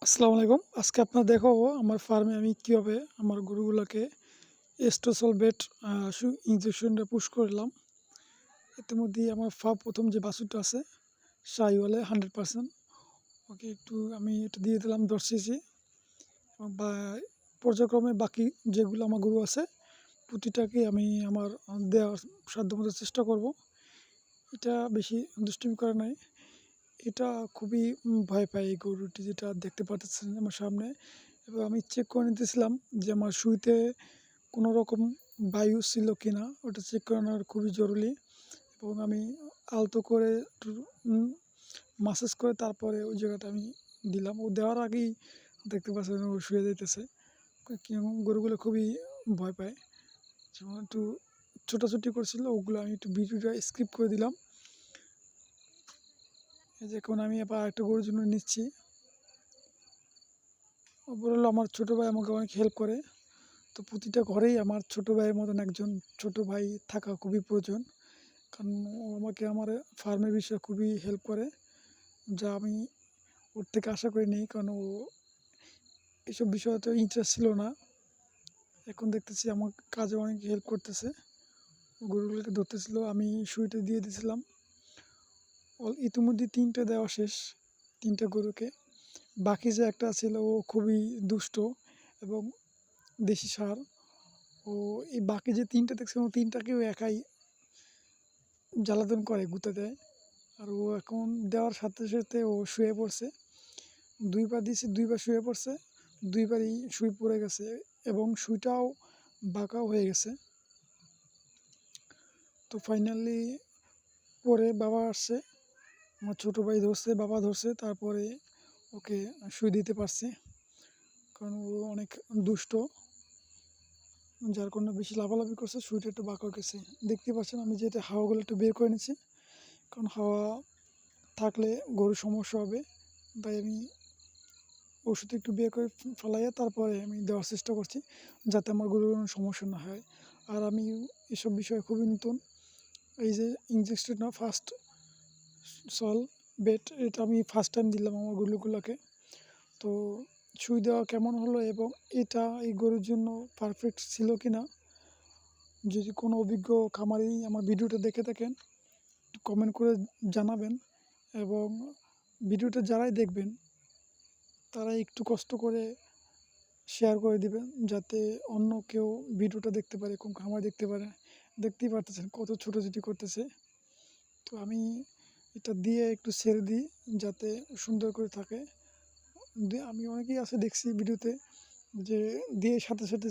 আসসালামু আলাইকুম। আজকে আপনার দেখাবো আমার ফার্মে আমি কীভাবে আমার গরুগুলোকে এস্টোসলভেট ইনজেকশনটা পুশ করলাম। ইতিমধ্যে আমার ১ম যে বাছুরটা আছে শাহিওয়ালের 100%, ওকে একটু আমি এটা দিয়ে দিলাম ১০ সিসি। বা পর্যায়ক্রমে বাকি যেগুলো আমার গরু আছে প্রতিটাকে আমি আমার দেওয়ার সাধ্যমতো চেষ্টা করব। এটা বেশি দুষ্টুমি করে নাই। এটা খুবই ভয় পায় এই গরুটি, যেটা দেখতে পাচ্ছেন আমার সামনে। এবং আমি চেক করে নিতেছিলাম যে আমার সুইতে কোনো রকম বায়ু ছিল কি না, ওটা চেক করে নেওয়ার খুবই জরুরি। এবং আমি আলতো করে একটু মাসাজ করে তারপরে ওই জায়গাটা আমি দিলাম। ও দেওয়ার আগেই দেখতে পাচ্ছেন ও শুয়ে যাইতেছে। গরুগুলো খুবই ভয় পায়। যেমন একটু ছোটাছুটি করছিল, ওগুলো আমি একটু ভিডিওটা স্কিপ করে দিলাম। এই যে এখন আমি আবার একটা গরুর জন্য নিচ্ছি। ওভারঅল আমার ছোটো ভাই আমাকে অনেক হেল্প করে। তো প্রতিটা ঘরেই আমার ছোটো ভাইয়ের মতন একজন ছোটো ভাই থাকা খুবই প্রয়োজন। কারণ ও আমাকে আমার ফার্মের বিষয়ে খুবই হেল্প করে, যা আমি ওর থেকে আশা করি নিই। কারণ ও এসব বিষয়ে তো ইন্টারেস্ট ছিল না, এখন দেখতেছি আমার কাজে অনেক হেল্প করতেছে। গরুগুলোকে ধরতেছিল, আমি সুইটা দিয়ে দিয়েছিলাম। ইতিমধ্যে 3টে দেওয়া শেষ, 3টে গরুকে। বাকি যে একটা ছিল ও খুবই দুষ্ট এবং দেশি সার। ও এই বাকি যে 3টে দেখছিলাম, ও 3টাকেও একাই জ্বালাতন করে, গুঁতে দেয়। আর ও এখন দেওয়ার সাথে সাথে ও শুয়ে পড়ছে। 2 পা দিয়েছি, 2 পা শুয়ে পড়ছে, 2 বারই শুয়ে পড়ে গেছে এবং সুইটাও বাঁকাও হয়ে গেছে। তো ফাইনালি পরে বাবা আসছে, আমার ছোটো ভাই ধরছে, বাবা ধরছে, তারপরে ওকে শুয়ে দিতে পারছে। কারণ ও অনেক দুষ্ট, যার কারণে বেশি লাফালাফি করছে, সুইটা একটু বাঁকা গেছে। দেখতে পাচ্ছেন আমি যেটা হাওয়াগুলো একটু বের করে নিচ্ছি, কারণ হাওয়া থাকলে গরুর সমস্যা হবে। তাই আমি ওষুধ একটু বের করে ফেলাইয়া তারপরে আমি দেওয়ার চেষ্টা করছি, যাতে আমার গরুর কোনো সমস্যা না হয়। আর আমি এসব বিষয়ে খুবই নতুন। এই যে ইনজেকশনটা ফার্স্ট সল বেট, এটা আমি ফার্স্ট টাইম দিলাম আমার গরুগুলোকে। তো সুই দেওয়া কেমন হলো এবং এটা এই গরুর জন্য পারফেক্ট ছিল কি না, যদি কোনো অভিজ্ঞ খামারি আমার ভিডিওটা দেখে থাকেন কমেন্ট করে জানাবেন। এবং ভিডিওটা যারাই দেখবেন তারা একটু কষ্ট করে শেয়ার করে দিবেন, যাতে অন্য কেউ ভিডিওটা দেখতে পারে, কোন খামার দেখতে পারে। দেখতেই পারতেছেন কত ছোটাছুটি করতেছে। তো আমি এটা দিয়ে একটু ছেড়ে দিই যাতে সুন্দর করে থাকে। আমি অনেকেই আছে দেখছি ভিডিওতে যে দিয়ে সাথে সাথে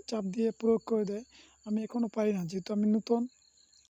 চাপ দিয়ে প্রয়োগ করে দেয়। আমি এখনও পারি না, যেহেতু আমি নতুন।